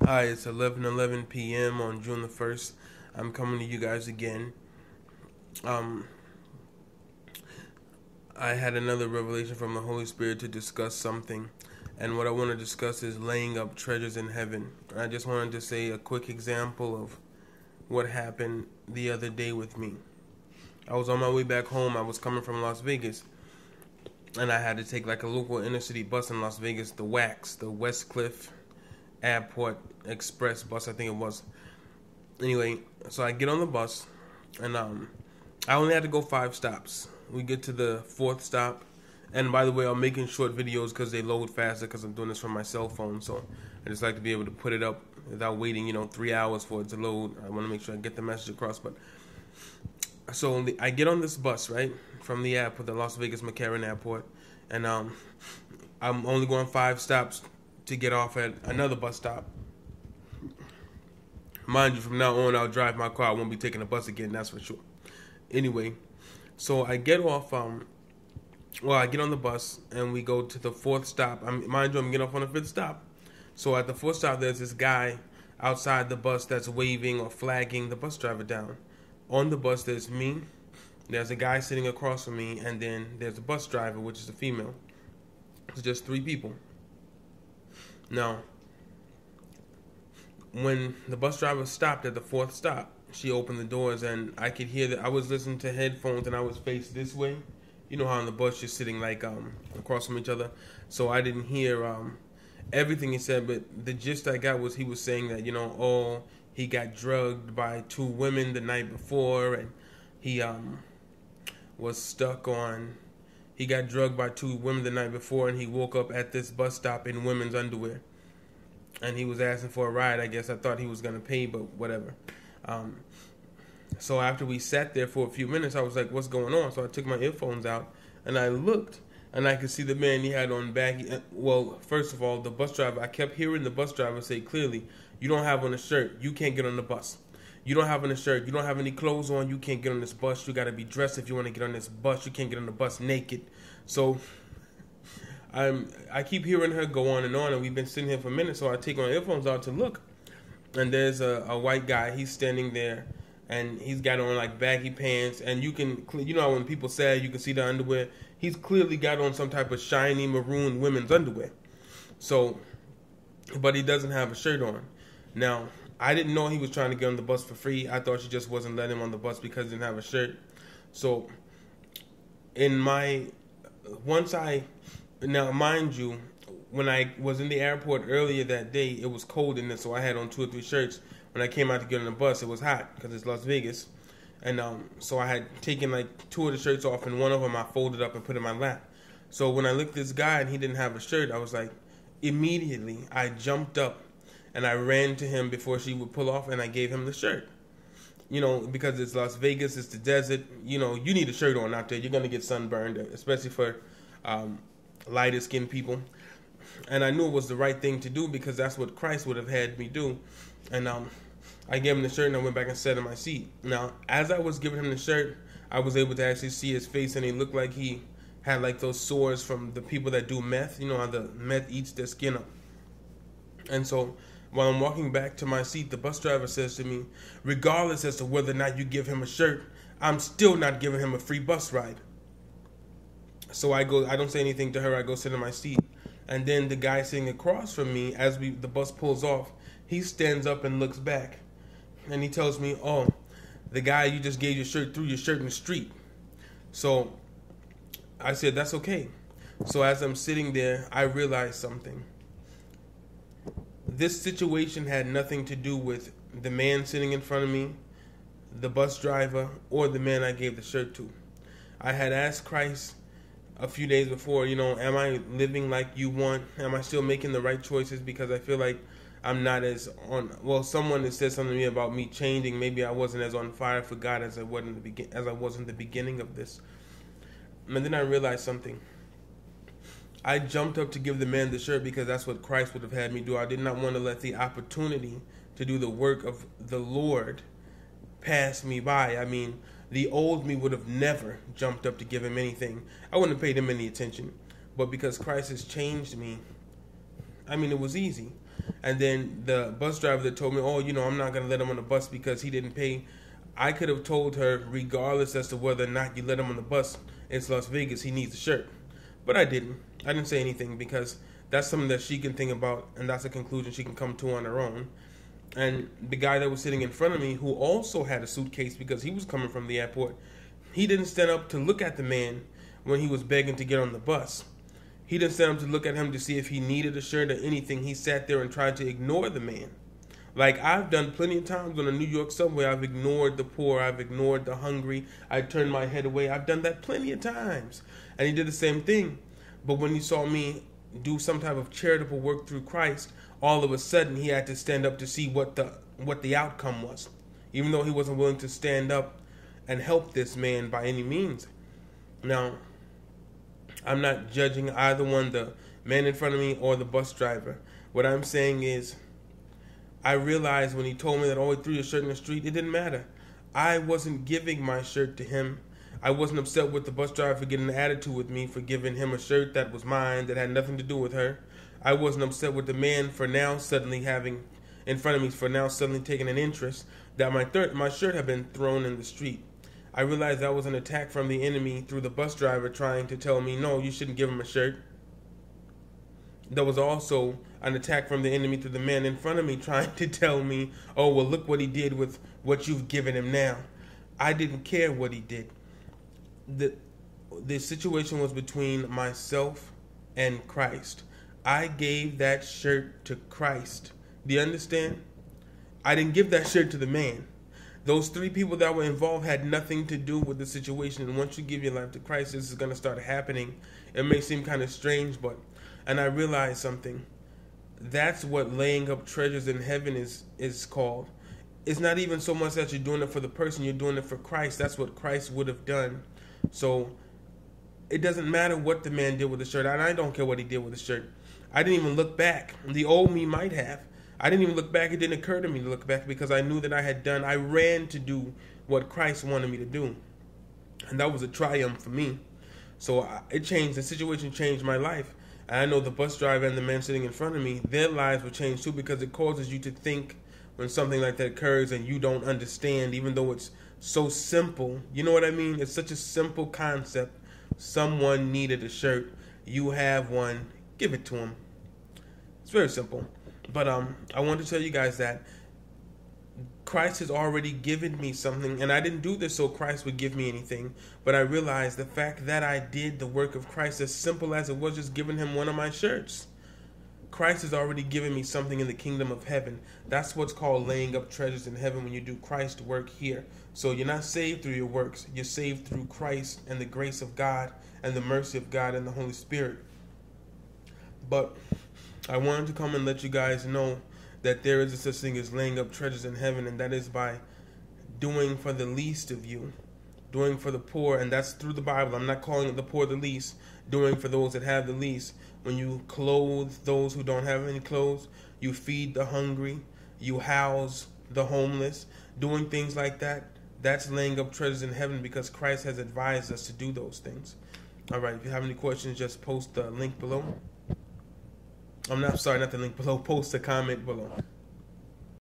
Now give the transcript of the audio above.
Hi, it's 11:11 p.m. on June the 1st. I'm coming to you guys again. Um, I had another revelation from the Holy Spirit to discuss something, and what I want to discuss is laying up treasures in heaven. I just wanted to say a quick example of what happened the other day with me. I was on my way back home. I was coming from Las Vegas, and I had to take like a local inner city bus in Las Vegas, the WAX, the West Cliff Airport Express bus, I think it was. Anyway, so I get on the bus, and I only had to go 5 stops. We get to the 4th stop, and by the way, I'm making short videos because they load faster because I'm doing this from my cell phone. So I just like to be able to put it up without waiting, 3 hours for it to load. I want to make sure I get the message across. But so I get on this bus right from the airport, the Las Vegas McCarran Airport, and I'm only going 5 stops to get off at another bus stop. Mind you, from now on, I'll drive my car. I won't be taking a bus again, that's for sure. Anyway, so I get off, I get on the bus, and we go to the 4th stop. Mind you, I'm getting off on the 5th stop. So at the 4th stop, there's this guy outside the bus that's waving or flagging the bus driver down. On the bus, there's me, there's a guy sitting across from me, and then there's a bus driver, which is a female. It's just 3 people. Now, when the bus driver stopped at the 4th stop, she opened the doors, and I could hear that. I was listening to headphones, and I was faced this way. You know how on the bus you're sitting like across from each other, so I didn't hear everything he said. But the gist I got was he was saying that he got drugged by 2 women the night before, and he was stuck on. He got drugged by 2 women the night before, and he woke up at this bus stop in women's underwear. And he was asking for a ride. I guess I thought he was going to pay, but whatever. So after we sat there for a few minutes, I was like, what's going on? So I took my earphones out, and I looked, and I could see the man he had on back. Well, first of all, the bus driver, I kept hearing the bus driver say clearly, you don't have on a shirt, you can't get on the bus. You don't have on a shirt, you don't have any clothes on, you can't get on this bus. You got to be dressed if you want to get on this bus. You can't get on the bus naked. So I keep hearing her go on, and we've been sitting here for a minute, so I take my earphones out to look, and there's a white guy. He's standing there, and he's got on like baggy pants, and you know when people say you can see the underwear, he's clearly got on some type of shiny maroon women's underwear. So, but he doesn't have a shirt on. Now, I didn't know he was trying to get on the bus for free. I thought she just wasn't letting him on the bus because he didn't have a shirt. So, now, mind you, when I was in the airport earlier that day, it was cold in there, so I had on 2 or 3 shirts. When I came out to get on the bus, it was hot because it's Las Vegas. And so I had taken like 2 of the shirts off, and one of them I folded up and put in my lap. So when I looked at this guy and he didn't have a shirt, I was like, immediately I jumped up and I ran to him before she would pull off, and I gave him the shirt. Because it's Las Vegas, it's the desert. You need a shirt on out there. You're going to get sunburned, especially for lighter skinned people. And I knew it was the right thing to do because that's what Christ would have had me do. And I gave him the shirt, and I went back and sat in my seat. Now, as I was giving him the shirt, I was able to actually see his face, and he looked like he had like those sores from the people that do meth. You know how the meth eats their skin up. And so while I'm walking back to my seat, the bus driver says to me, regardless as to whether or not you give him a shirt, I'm still not giving him a free bus ride. So I don't say anything to her. I go sit in my seat. And then the guy sitting across from me, as the bus pulls off, he stands up and looks back. And he tells me, oh, the guy you just gave your shirt threw your shirt in the street. So I said, that's okay. So as I'm sitting there, I realized something. This situation had nothing to do with the man sitting in front of me, the bus driver, or the man I gave the shirt to. I had asked Christ a few days before, am I living like you want? Am I still making the right choices? Because I feel like I'm not as someone has said something to me about me changing. Maybe I wasn't as on fire for God as I was in the beginning of this. And then I realized something. I jumped up to give the man the shirt because that's what Christ would have had me do. I did not want to let the opportunity to do the work of the Lord pass me by. I mean, the old me would have never jumped up to give him anything. I wouldn't have paid him any attention. But because Christ has changed me, it was easy. And then the bus driver that told me, oh, I'm not going to let him on the bus because he didn't pay. I could have told her, regardless as to whether or not you let him on the bus, it's Las Vegas, he needs a shirt. But I didn't. I didn't say anything because that's something that she can think about, and that's a conclusion she can come to on her own. And the guy that was sitting in front of me, who also had a suitcase because he was coming from the airport, he didn't stand up to look at the man when he was begging to get on the bus. He didn't stand up to look at him to see if he needed a shirt or anything. He sat there and tried to ignore the man. Like I've done plenty of times on a New York subway, I've ignored the poor, I've ignored the hungry, I turned my head away. I've done that plenty of times. And he did the same thing. But when he saw me do some type of charitable work through Christ, all of a sudden he had to stand up to see what the outcome was. Even though he wasn't willing to stand up and help this man by any means. Now, I'm not judging either one, the man in front of me or the bus driver. What I'm saying is, I realized when he told me that, oh, he threw your shirt in the street, it didn't matter. I wasn't giving my shirt to him. I wasn't upset with the bus driver for getting an attitude with me, for giving him a shirt that was mine, that had nothing to do with her. I wasn't upset with the man for now suddenly having, in front of me, for now suddenly taking an interest that my shirt had been thrown in the street. I realized that was an attack from the enemy through the bus driver trying to tell me, no, you shouldn't give him a shirt. There was also an attack from the enemy through the man in front of me trying to tell me, oh, well, look what he did with what you've given him now. I didn't care what he did. The situation was between myself and Christ. I gave that shirt to Christ. Do you understand? I didn't give that shirt to the man. Those three people that were involved had nothing to do with the situation. And once you give your life to Christ, this is going to start happening. It may seem kind of strange, and I realized something. That's what laying up treasures in heaven is called. It's not even so much that you're doing it for the person, you're doing it for Christ. That's what Christ would have done. So it doesn't matter what the man did with the shirt. And I don't care what he did with the shirt. I didn't even look back. The old me might have. I didn't even look back. It didn't occur to me to look back because I knew that I ran to do what Christ wanted me to do. And that was a triumph for me. So it changed. The situation changed my life. And I know the bus driver and the man sitting in front of me, their lives were changed too, because it causes you to think when something like that occurs and you don't understand, even though it's so simple. You know what I mean? It's such a simple concept. Someone needed a shirt. You have one. Give it to them. It's very simple. But I want to tell you guys that Christ has already given me something, and I didn't do this so Christ would give me anything, but I realized the fact that I did the work of Christ, as simple as it was just giving him one of my shirts. Christ has already given me something in the kingdom of heaven. That's what's called laying up treasures in heaven when you do Christ's work here. So you're not saved through your works. You're saved through Christ and the grace of God and the mercy of God and the Holy Spirit. But I wanted to come and let you guys know that there is a such thing as laying up treasures in heaven, and that is by doing for the least of you, doing for the poor, and that's through the Bible. I'm not calling it the poor the least, doing for those that have the least. When you clothe those who don't have any clothes, you feed the hungry, you house the homeless, doing things like that, that's laying up treasures in heaven because Christ has advised us to do those things. All right, if you have any questions, just post the link below. Not the link below, post a comment below.